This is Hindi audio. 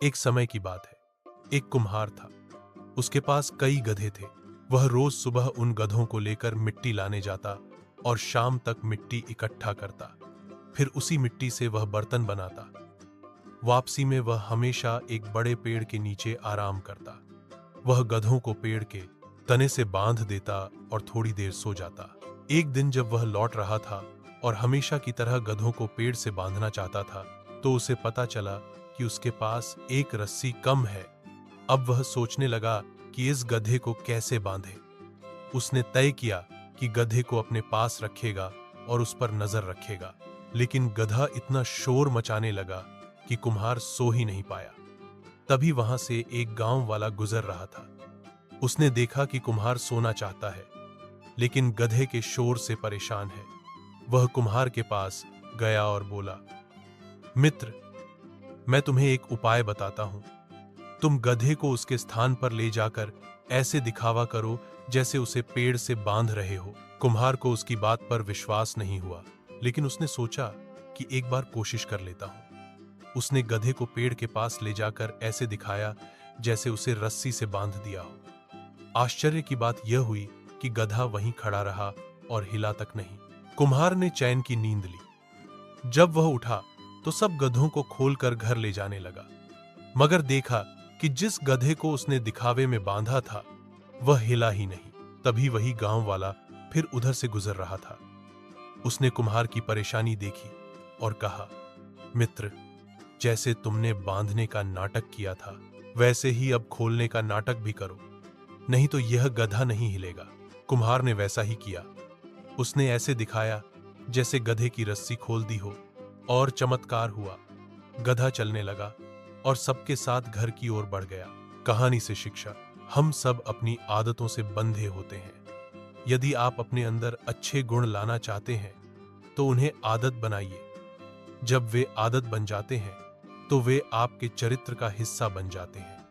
एक समय की बात है। एक कुम्हार था। उसके पास कई गधे थे। वह रोज सुबह उन गधों को लेकर मिट्टी लाने जाता और शाम तक मिट्टी इकट्ठा करता। फिर उसी मिट्टी से वह बर्तन बनाता। वापसी में वह हमेशा एक बड़े पेड़ के नीचे आराम करता। वह गधों को पेड़ के तने से बांध देता और थोड़ी देर सो जाता। एक दिन जब वह लौट रहा था और हमेशा की तरह गधों को पेड़ से बांधना चाहता था, तो उसे पता चला कि उसके पास एक रस्सी कम है। अब वह सोचने लगा कि इस गधे को कैसे बांधे। उसने तय किया कि गधे को अपने पास रखेगा और उस पर नजर रखेगा। लेकिन गधा इतना शोर मचाने लगा कि कुम्हार सो ही नहीं पाया। तभी वहां से एक गांव वाला गुजर रहा था। उसने देखा कि कुम्हार सोना चाहता है, लेकिन गधे के शोर से परेशान है। वह कुम्हार के पास गया और बोला, मित्र, मैं तुम्हें एक उपाय बताता हूं। तुम गधे को उसके स्थान पर ले जाकर ऐसे दिखावा करो जैसे उसे पेड़ से बांध रहे हो। कुम्हार को उसकी बात पर विश्वास नहीं हुआ, लेकिन उसने सोचा कि एक बार कोशिश कर लेता हूं। उसने गधे को पेड़ के पास ले जाकर ऐसे दिखाया जैसे उसे रस्सी से बांध दिया हो। आश्चर्य की बात यह हुई कि गधा वहीं खड़ा रहा और हिला तक नहीं। कुम्हार ने चैन की नींद ली। जब वह उठा तो सब गधों को खोलकर घर ले जाने लगा, मगर देखा कि जिस गधे को उसने दिखावे में बांधा था वह हिला ही नहीं। तभी वही गांव वाला फिर उधर से गुजर रहा था। उसने कुम्हार की परेशानी देखी और कहा, मित्र, जैसे तुमने बांधने का नाटक किया था वैसे ही अब खोलने का नाटक भी करो, नहीं तो यह गधा नहीं हिलेगा। कुम्हार ने वैसा ही किया। उसने ऐसे दिखाया जैसे गधे की रस्सी खोल दी हो और चमत्कार हुआ। गधा चलने लगा और सबके साथ घर की ओर बढ़ गया। कहानी से शिक्षा, हम सब अपनी आदतों से बंधे होते हैं। यदि आप अपने अंदर अच्छे गुण लाना चाहते हैं तो उन्हें आदत बनाइए। जब वे आदत बन जाते हैं तो वे आपके चरित्र का हिस्सा बन जाते हैं।